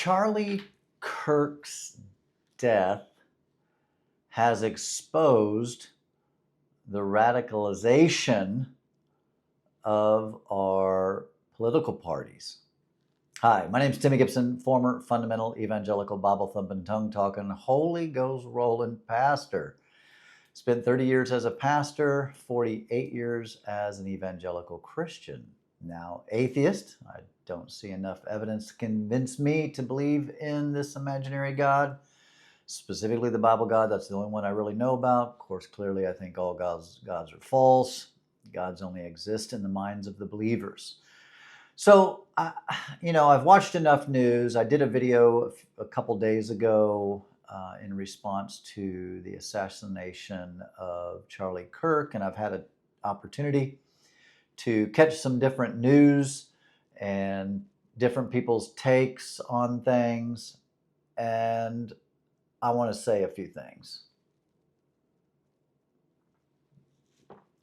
Charlie Kirk's death has exposed the radicalization of our political parties. Hi, my name is Timmy Gibson, former fundamental evangelical Bible thumping, tongue talking, Holy Ghost rolling pastor. Spent 30 years as a pastor, 48 years as an evangelical Christian. Now atheist. I don't see enough evidence to convince me to believe in this imaginary God, specifically the Bible God. That's the only one I really know about. Of course, clearly I think all gods are false. Gods only exist in the minds of the believers. So, I've watched enough news. I did a video a couple days ago in response to the assassination of Charlie Kirk, and I've had an opportunity to catch some different news and different people's takes on things, and I want to say a few things.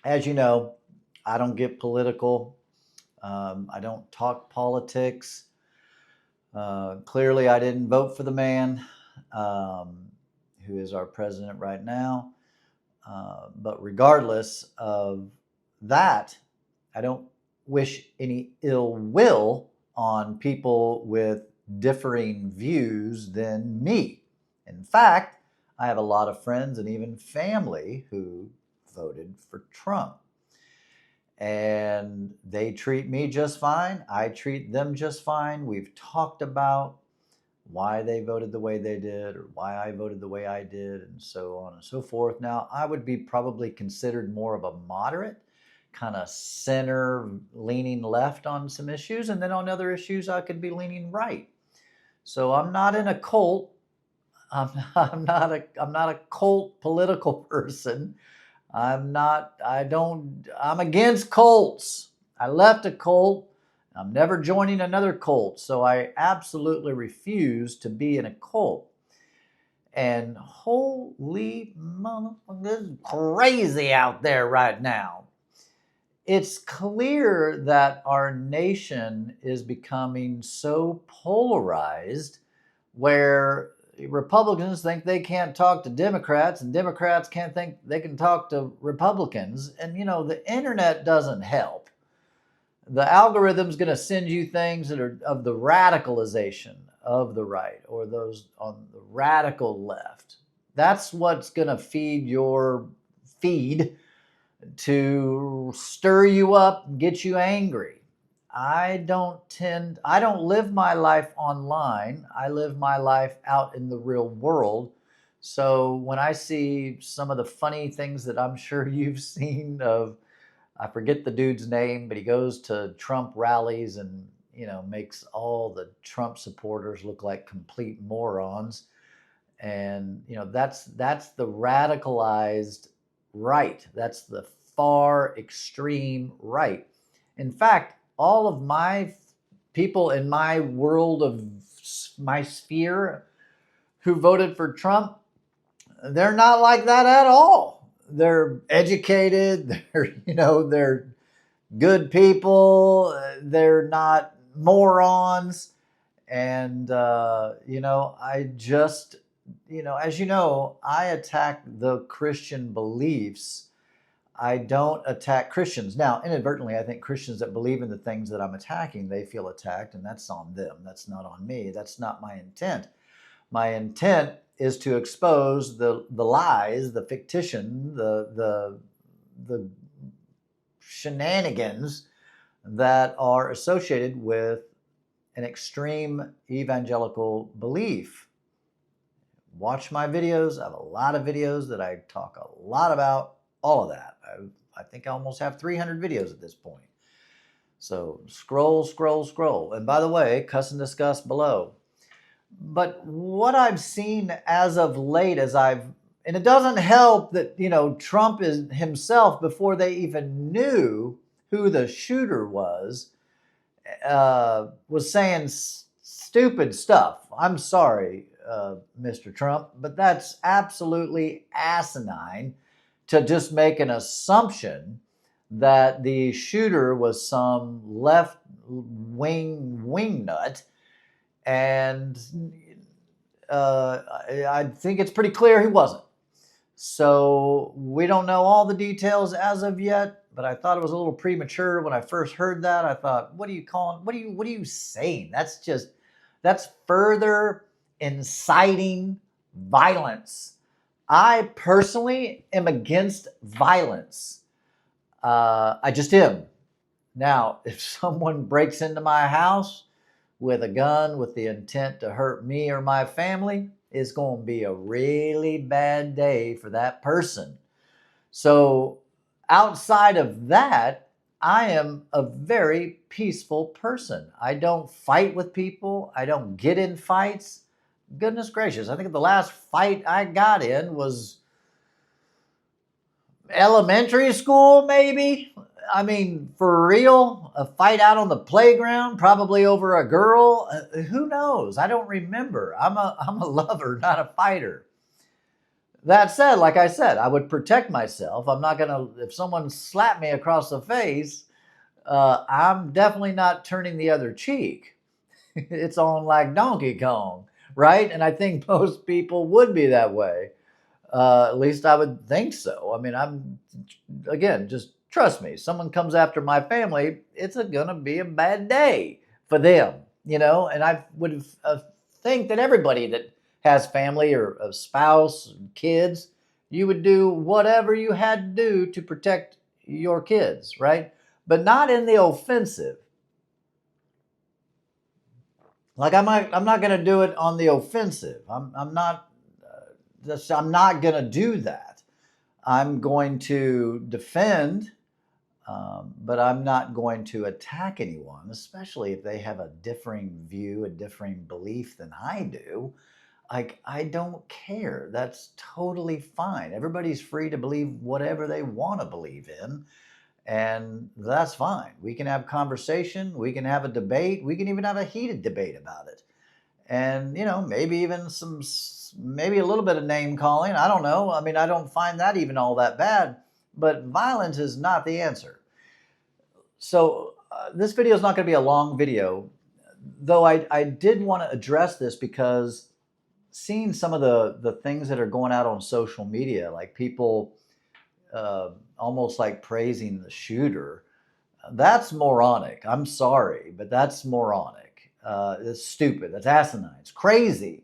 As you know, I don't get political. I don't talk politics. Clearly, I didn't vote for the man who is our president right now. But regardless of that, I don't wish any ill will on people with differing views than me. In fact, I have a lot of friends and even family who voted for Trump. And they treat me just fine. I treat them just fine. We've talked about why they voted the way they did or why I voted the way I did and so on and so forth. Now, I would be probably considered more of a moderate, kind of center leaning left on some issues. And then on other issues, I could be leaning right. So I'm not in a cult. I'm not a cult political person. I'm against cults. I left a cult. I'm never joining another cult. So I absolutely refuse to be in a cult. And holy motherfucker, this is crazy out there right now. It's clear that our nation is becoming so polarized where Republicans think they can't talk to Democrats and Democrats can't think they can talk to Republicans. And, the internet doesn't help. The algorithm's going to send you things that are of the radicalization of the right or those on the radical left. That's what's going to feed your feed to stir you up and get you angry. I don't live my life online. I live my life out in the real world. So when I see some of the funny things that I'm sure you've seen of, I forget the dude's name, but he goes to Trump rallies and, makes all the Trump supporters look like complete morons. And, that's the radicalized right. That's the far extreme right. In fact, all of my people in my world of my sphere who voted for Trump, they're not like that at all. They're educated. They're good people. They're not morons. And, I just, as you know, I attack the Christian beliefs. I don't attack Christians. Now, inadvertently, I think Christians that believe in the things that I'm attacking, they feel attacked, and that's on them. That's not on me. That's not my intent. My intent is to expose the lies, the fiction, the shenanigans that are associated with an extreme evangelical belief. Watch my videos. I have a lot of videos that I talk a lot about all of that. I think I almost have 300 videos at this point. So scroll. And by the way, cuss and discuss below. But what I've seen as of late, and it doesn't help that, Trump is himself, before they even knew who the shooter was saying stupid stuff. I'm sorry, Mr. Trump, but that's absolutely asinine to just make an assumption that the shooter was some left-wing wingnut And I think it's pretty clear he wasn't. So we don't know all the details as of yet, but I thought it was a little premature when I first heard that. I thought, what are you calling? What are you saying? That's further inciting violence. I personally am against violence. I just am. Now, if someone breaks into my house with a gun with the intent to hurt me or my family, it's going to be a really bad day for that person. So outside of that, I am a very peaceful person. I don't fight with people. I don't get in fights. Goodness gracious, I think the last fight I got in was elementary school, maybe. I mean, for real, a fight out on the playground, probably over a girl. Who knows? I don't remember. I'm a lover, not a fighter. That said, like I said, I would protect myself. I'm not gonna. If someone slapped me across the face, I'm definitely not turning the other cheek. It's on like Donkey Kong, right? And I think most people would be that way. At least I would think so. I mean, again, just trust me. Someone comes after my family, it's gonna be a bad day for them, And I would think that everybody that has family or a spouse, kids, you would do whatever you had to do to protect your kids, right? But not in the offensive. Like I'm not going to do it on the offensive. I'm not going to do that. I'm going to defend, but I'm not going to attack anyone, especially if they have a differing view, a differing belief than I do. Like, I don't care. That's totally fine. Everybody's free to believe whatever they want to believe in. And that's fine. We can have conversation. We can have a debate. We can even have a heated debate about it. And, maybe even maybe a little bit of name calling. I don't know. I mean, I don't find that even all that bad. But violence is not the answer. So this video is not going to be a long video, though I did want to address this because seeing some of the things that are going out on social media, like people almost like praising the shooter, that's moronic. I'm sorry, but that's moronic. It's stupid. That's asinine. It's crazy.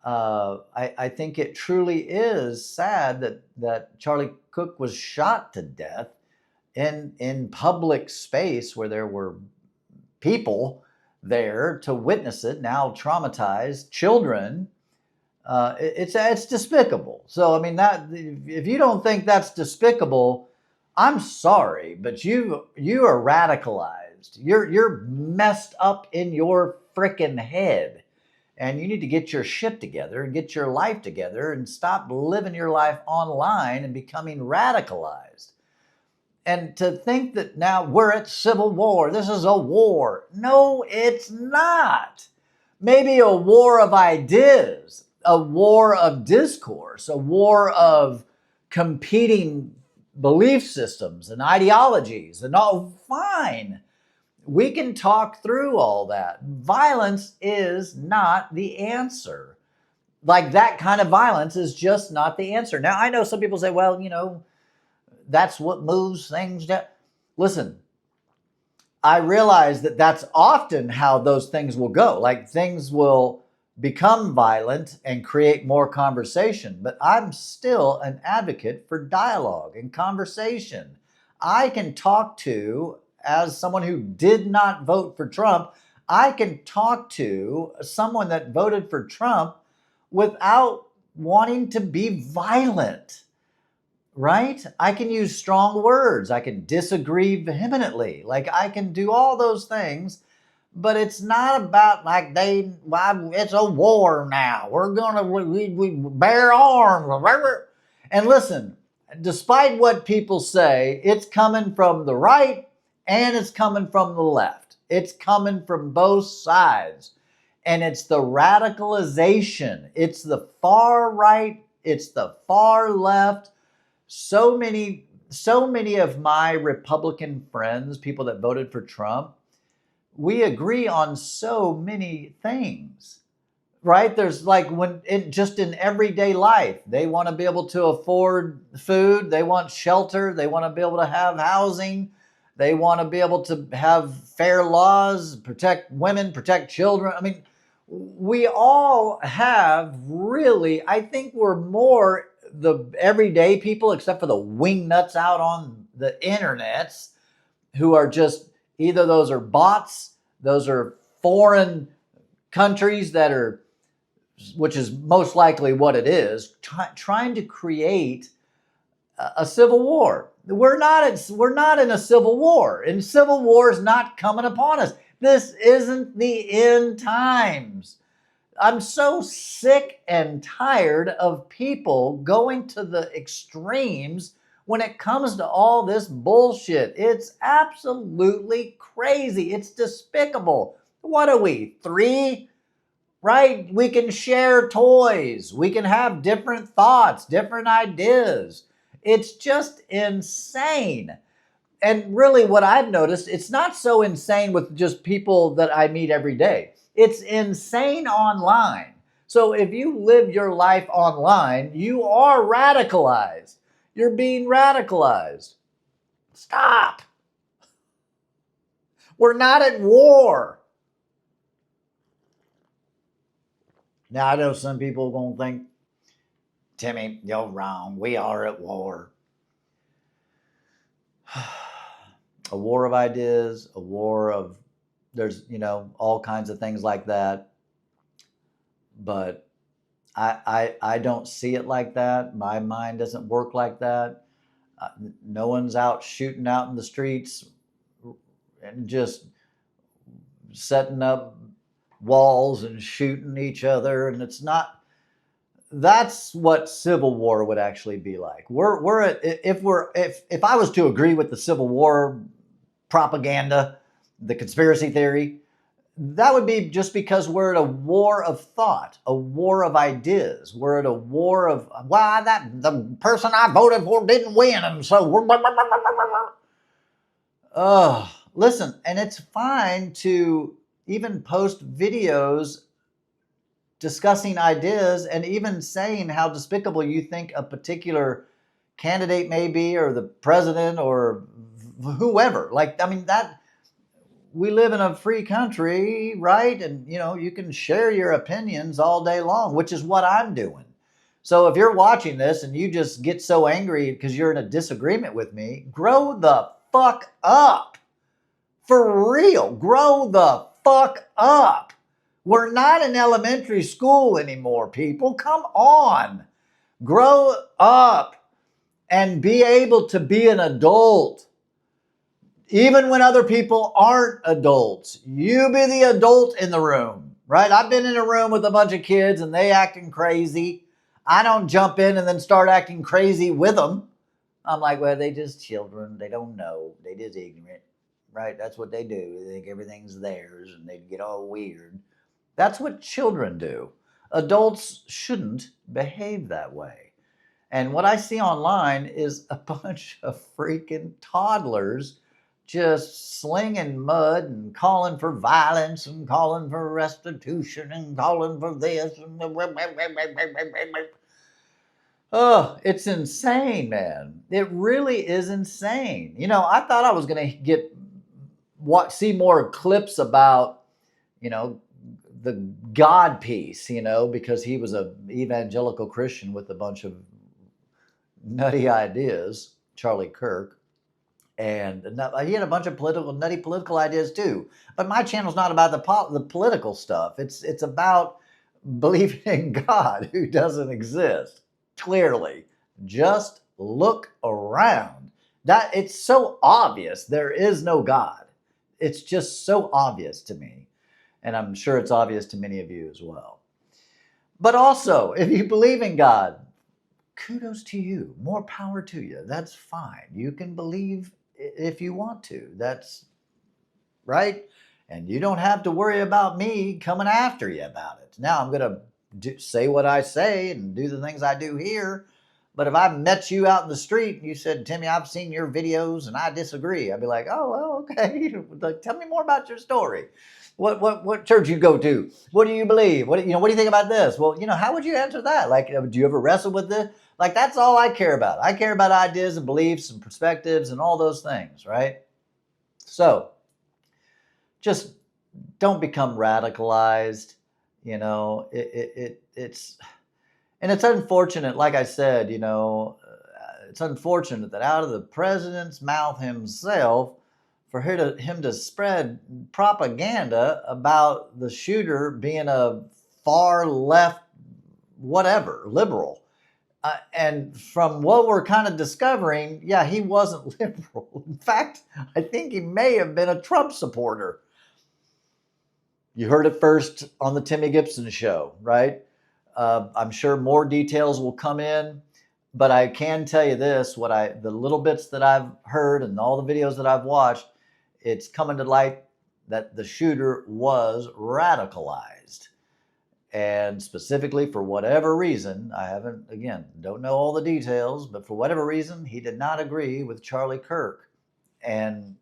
I think it truly is sad that Charlie Cook was shot to death in public space where there were people there to witness it, now traumatized children. It's despicable. So I mean, that if you don't think that's despicable, I'm sorry, but you are radicalized. You're messed up in your frickin' head, and you need to get your shit together and get your life together and stop living your life online and becoming radicalized. And to think that now we're at civil war, this is a war. No, it's not. Maybe a war of ideas, a war of discourse, a war of competing belief systems and ideologies, and all fine. We can talk through all that. Violence is not the answer. Like, that kind of violence is just not the answer. Now, I know some people say, well, that's what moves things down. Listen, I realize that that's often how those things will go. Like, things will become violent and create more conversation. But I'm still an advocate for dialogue and conversation. I can talk to, as someone who did not vote for Trump, I can talk to someone that voted for Trump without wanting to be violent. Right? I can use strong words. I can disagree vehemently. Like, I can do all those things, but it's not about like it's a war now. We're gonna we bear arms. And listen, despite what people say, it's coming from the right and it's coming from the left. It's coming from both sides. And it's the radicalization. It's the far right. It's the far left. So many of my Republican friends, people that voted for Trump, we agree on so many things, right? There's like just in everyday life, they want to be able to afford food, they want shelter, they want to be able to have housing, they want to be able to have fair laws, protect women, protect children. I mean, we all have really, I think we're more the everyday people, except for the wingnuts out on the internets who are just either those are bots, those are foreign countries that are, which is most likely what it is, trying to create a civil war. We're not in a civil war, and civil war is not coming upon us. This isn't the end times. I'm so sick and tired of people going to the extremes when it comes to all this bullshit. It's absolutely crazy. It's despicable. What are we, 3? Right? We can share toys. We can have different thoughts, different ideas. It's just insane. And really, what I've noticed, it's not so insane with just people that I meet every day. It's insane online. So if you live your life online, you are radicalized. You're being radicalized. Stop. We're not at war. Now, I know some people are going to think, Timmy, you're wrong. We are at war. A war of ideas, a war of, there's, all kinds of things like that. But I don't see it like that. My mind doesn't work like that. No one's out shooting out in the streets and just setting up walls and shooting each other. And it's not, that's what civil war would actually be like. If I was to agree with the Civil War propaganda, the conspiracy theory, that would be just because we're at a war of thought, a war of ideas. We're at a war of, well, that the person I voted for didn't win, and so we're. Listen, and it's fine to even post videos discussing ideas and even saying how despicable you think a particular candidate may be, or the president, or whoever. Like, I mean, that we live in a free country, right? And, you can share your opinions all day long, which is what I'm doing. So if you're watching this and you just get so angry because you're in a disagreement with me, grow the fuck up. For real, grow the fuck up. We're not in elementary school anymore, people. Come on. Grow up and be able to be an adult. Even when other people aren't adults, you be the adult in the room, right? I've been in a room with a bunch of kids and they acting crazy. I don't jump in and then start acting crazy with them. I'm like, well, they just children. They don't know. They just ignorant, right? That's what they do. They think everything's theirs and they get all weird. That's what children do. Adults shouldn't behave that way. And what I see online is a bunch of freaking toddlers just slinging mud and calling for violence and calling for restitution and calling for this. Oh, it's insane, man. It really is insane. I thought I was going to see more clips about, the God piece, because he was an evangelical Christian with a bunch of nutty ideas, Charlie Kirk. And he had a bunch of nutty political ideas too. But my channel's not about the political stuff. It's about believing in God who doesn't exist. Clearly, just look around. That it's so obvious there is no God. It's just so obvious to me, and I'm sure it's obvious to many of you as well. But also, if you believe in God, kudos to you. More power to you. That's fine. You can believe if you want to. That's right. And you don't have to worry about me coming after you about it. Now I'm going to say what I say and do the things I do here. But if I met you out in the street and you said, Timmy, I've seen your videos and I disagree, I'd be like, oh, well, okay. Like, tell me more about your story. What church you go to? What do you believe? What do you think about this? Well, how would you answer that? Like, do you ever wrestle with this? Like, that's all I care about. I care about ideas and beliefs and perspectives and all those things, right? So just don't become radicalized. It's and it's unfortunate, like I said, it's unfortunate that out of the president's mouth himself, for him to spread propaganda about the shooter being a far left, whatever, liberal. And from what we're kind of discovering, yeah, he wasn't liberal. In fact, I think he may have been a Trump supporter. You heard it first on the Timmy Gibson show, right? I'm sure more details will come in, but I can tell you this, the little bits that I've heard and all the videos that I've watched, it's coming to light that the shooter was radicalized. And specifically for whatever reason, don't know all the details, but for whatever reason, he did not agree with Charlie Kirk. And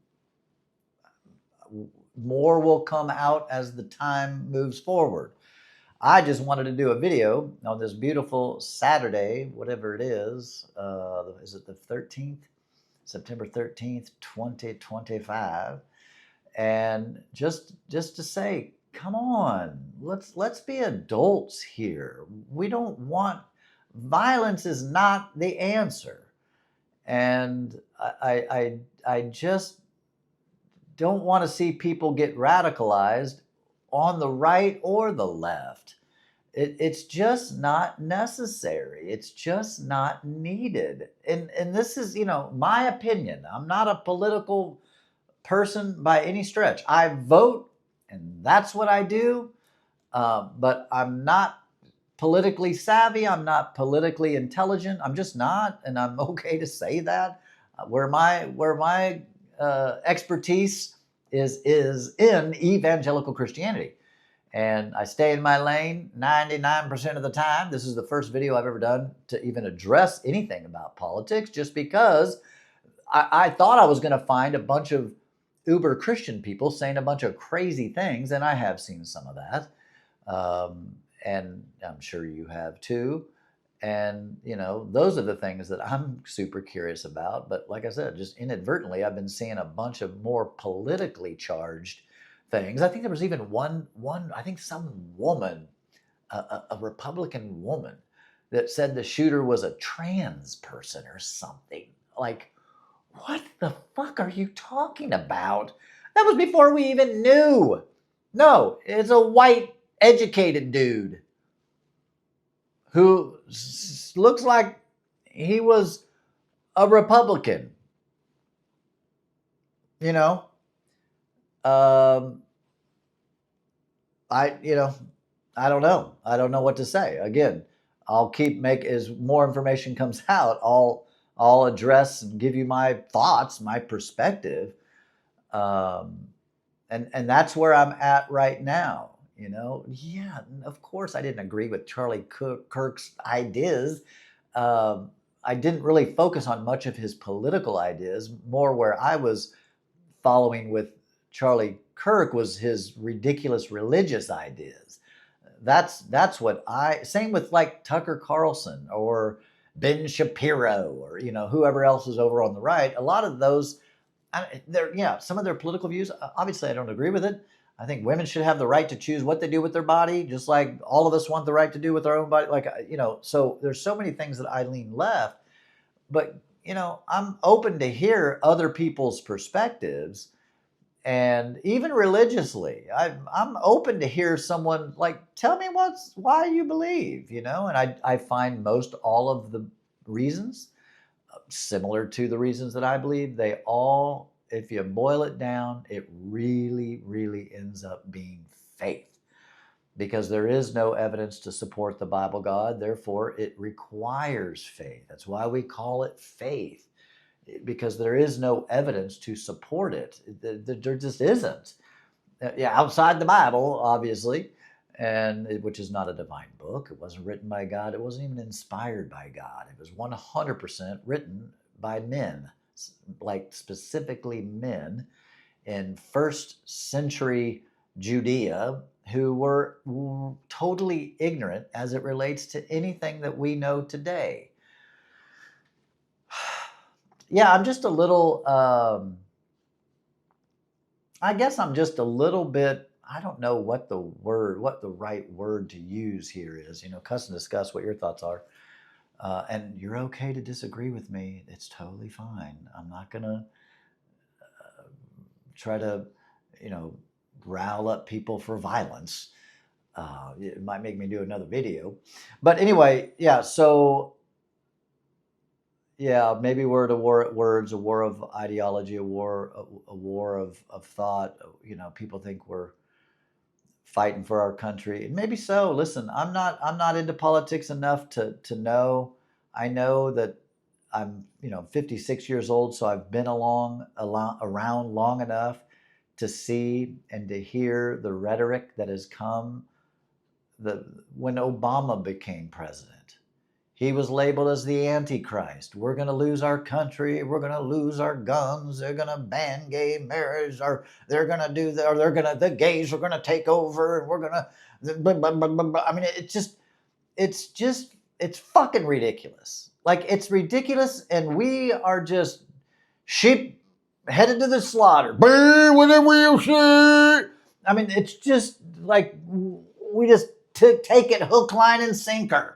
more will come out as the time moves forward. I just wanted to do a video on this beautiful Saturday, whatever it is it the 13th? September 13th, 2025. And just to say, come on, let's be adults here. Violence is not the answer. And I just don't want to see people get radicalized on the right or the left. It's just not necessary. It's just not needed. And this is, my opinion. I'm not a political person by any stretch. I vote, and that's what I do. But I'm not politically savvy. I'm not politically intelligent. I'm just not, and I'm okay to say that. Where my expertise is in evangelical Christianity. And I stay in my lane 99% of the time. This is the first video I've ever done to even address anything about politics, just because I thought I was going to find a bunch of uber Christian people saying a bunch of crazy things, and I have seen some of that. And I'm sure you have too. And, those are the things that I'm super curious about. But like I said, just inadvertently, I've been seeing a bunch of more politically charged things. I think there was even I think some woman, a Republican woman, that said the shooter was a trans person or something. Like, what the fuck are you talking about? That was before we even knew. No, it's a white, educated dude who looks like he was a Republican. I don't know. I don't know what to say. Again, I'll as more information comes out, I'll address and give you my thoughts, my perspective. And that's where I'm at right now. Yeah, of course I didn't agree with Charlie Kirk's ideas. I didn't really focus on much of his political ideas. More where I was following with Charlie Kirk was his ridiculous religious ideas. That's what same with like Tucker Carlson or Ben Shapiro or, whoever else is over on the right. A lot of those, some of their political views, obviously I don't agree with it. I think women should have the right to choose what they do with their body, just like all of us want the right to do with our own body. Like, so there's so many things that I lean left, but, I'm open to hear other people's perspectives. And even religiously, I'm open to hear someone like, tell me why you believe, and I find most all of the reasons similar to the reasons that I believe. They all, if you boil it down, it really, really ends up being faith, because there is no evidence to support the Bible God. Therefore, it requires faith. That's why we call it faith, because there is no evidence to support it. There just isn't. Yeah, outside the Bible, obviously. which is not a divine book. It wasn't written by God. It wasn't even inspired by God. It was 100% written by men, like specifically men in first century Judea who were totally ignorant as it relates to anything that we know today. Yeah, I'm just a little, I guess I'm just a little bit, I don't know what the right word to use here is. Cuss and discuss what your thoughts are. And you're okay to disagree with me. It's totally fine. I'm not going to try to, rile up people for violence. It might make me do another video. But anyway, yeah, so yeah, maybe we're at a war at words, a war of ideology, a war of thought. People think we're fighting for our country. And maybe so. Listen, I'm not into politics enough to know. I know that I'm 56 years old, so I've been around long enough to see and to hear the rhetoric that has come. When Obama became president, he was labeled as the Antichrist. We're going to lose our country. We're going to lose our guns. They're going to ban gay marriage, or they're going to do that, or the gays are going to take over, and we're going to. I mean, it's fucking ridiculous. Like, it's ridiculous, and we are just sheep headed to the slaughter. I mean, it's just like we just take it hook, line, and sinker.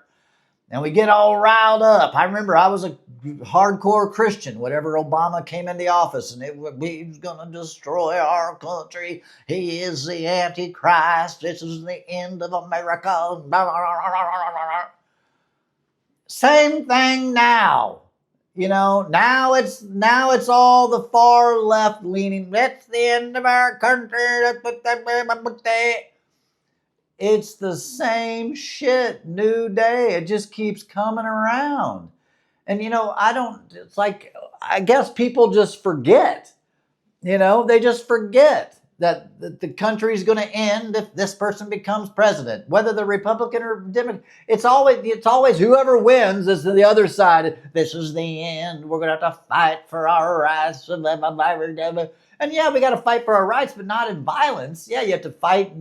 And we get all riled up. I remember I was a hardcore Christian whenever Obama came into office, and he's going to destroy our country. He is the Antichrist. This is the end of America. Same thing now. Now it's all the far left leaning. That's the end of our country. It's the same shit, new day. It just keeps coming around. And, it's like, I guess people just forget. They just forget that the country's going to end if this person becomes president, whether they're Republican or Democrat. It's always whoever wins is the other side. This is the end. We're going to have to fight for our rights. And yeah, we got to fight for our rights, but not in violence. Yeah, you have to fight,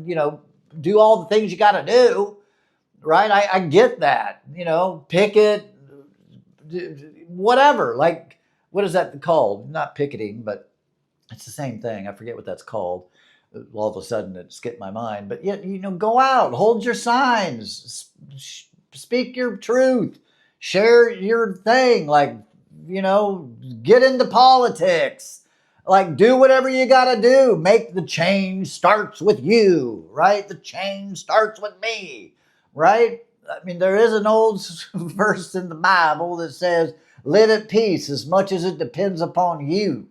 do all the things you got to do, right? I get that, picket, whatever. Like, what is that called? Not picketing, but it's the same thing. I forget what that's called. All of a sudden it skipped my mind. But yeah, go out, hold your signs, speak your truth, share your thing. Like, get into politics. Like, do whatever you got to do. Make the change starts with you, right? The change starts with me, right? I mean, there is an old verse in the Bible that says, live at peace as much as it depends upon you,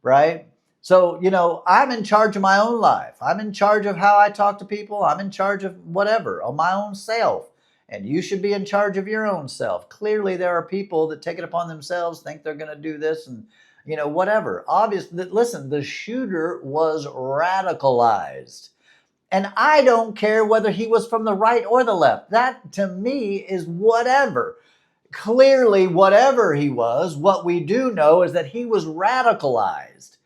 right? So, I'm in charge of my own life. I'm in charge of how I talk to people. I'm in charge of whatever, on my own self. And you should be in charge of your own self. Clearly, there are people that take it upon themselves, think they're going to do this and, whatever. Obviously, listen, the shooter was radicalized. And I don't care whether he was from the right or the left. That, to me, is whatever. Clearly, whatever he was, what we do know is that he was radicalized.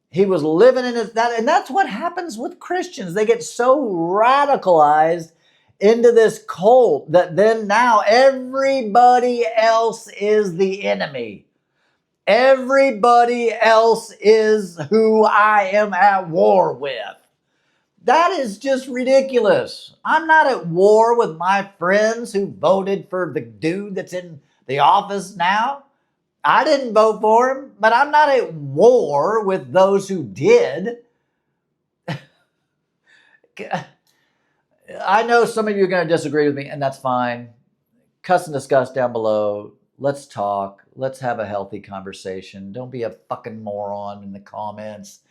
He was living in and that's what happens with Christians. They get so radicalized into this cult that then now everybody else is the enemy. Everybody else is who I am at war with. That is just ridiculous. I'm not at war with my friends who voted for the dude that's in the office now. I didn't vote for him, but I'm not at war with those who did. I know some of you are going to disagree with me, and that's fine. Cuss and discuss down below. Let's talk. Let's have a healthy conversation. Don't be a fucking moron in the comments.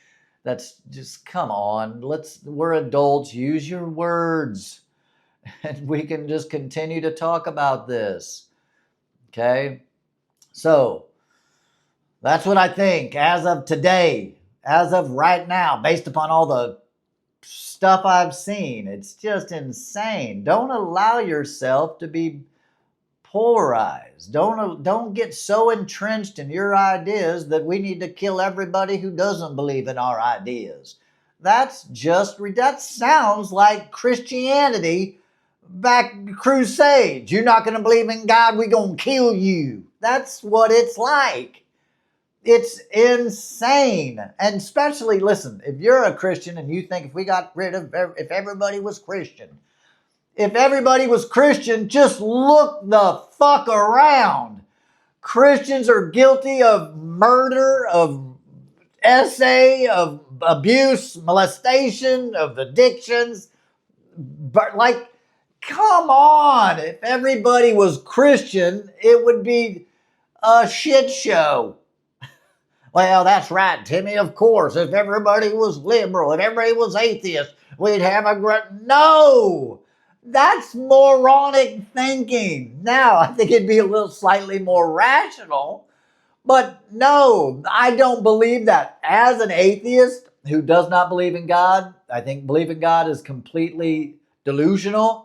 That's just, come on. We're adults. Use your words. And we can just continue to talk about this. Okay? So, that's what I think as of today, as of right now, based upon all the stuff I've seen. It's just insane. Don't allow yourself to be polarized. Don't get so entrenched in your ideas that we need to kill everybody who doesn't believe in our ideas. That sounds like Christianity back crusades. You're not going to believe in God, we're going to kill you. That's what it's like. It's insane. And especially, listen, if you're a Christian and you think if everybody was Christian, just look the fuck around. Christians are guilty of murder, of of abuse, molestation, of addictions. But like, come on. If everybody was Christian, it would be a shit show. Well, that's right, Timmy. Of course, if everybody was liberal, if everybody was atheist, we'd have a great... No! That's moronic thinking. Now, I think it'd be a little slightly more rational, but no, I don't believe that. As an atheist who does not believe in God, I think belief in God is completely delusional.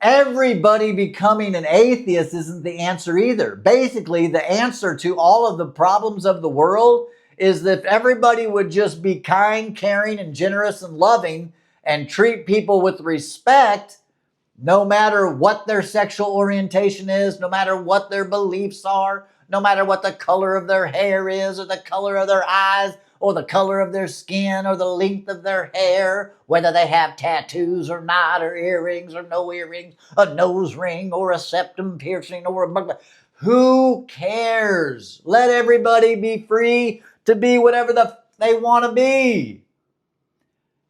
Everybody becoming an atheist isn't the answer either. Basically, the answer to all of the problems of the world is that if everybody would just be kind, caring, and generous and loving and treat people with respect, no matter what their sexual orientation is, no matter what their beliefs are, no matter what the color of their hair is or the color of their eyes, or the color of their skin, or the length of their hair, whether they have tattoos or not, or earrings or no earrings, a nose ring or a septum piercing or a... Who cares? Let everybody be free to be whatever they want to be.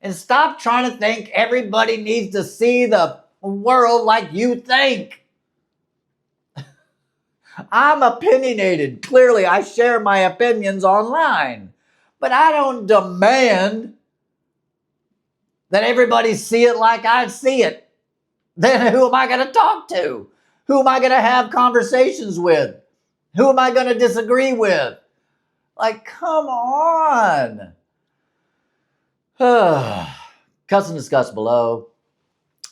And stop trying to think everybody needs to see the world like you think. I'm opinionated. Clearly, I share my opinions online. But I don't demand that everybody see it like I see it. Then who am I going to talk to? Who am I going to have conversations with? Who am I going to disagree with? Like, come on. Cuss and discuss below.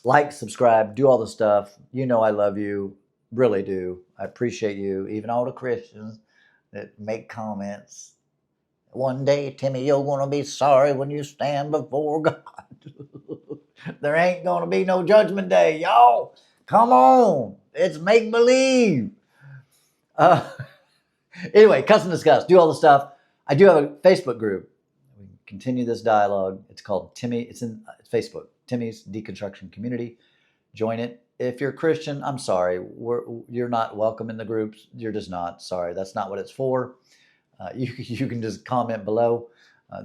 Like, subscribe, do all the stuff. You know I love you. Really do. I appreciate you. Even all the Christians that make comments. One day, Timmy, you're going to be sorry when you stand before God. There ain't going to be no judgment day, y'all. Come on. It's make-believe. Anyway, cuss and discuss. Do all the stuff. I do have a Facebook group. We continue this dialogue. It's called Timmy. It's Facebook. Timmy's Deconstruction Community. Join it. If you're Christian, I'm sorry. You're not welcome in the groups. You're just not. Sorry. That's not what it's for. You can just comment below.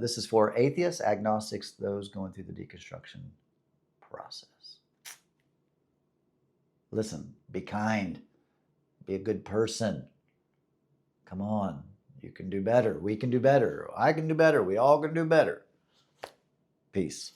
This is for atheists, agnostics, those going through the deconstruction process. Listen, be kind. Be a good person. Come on. You can do better. We can do better. I can do better. We all can do better. Peace.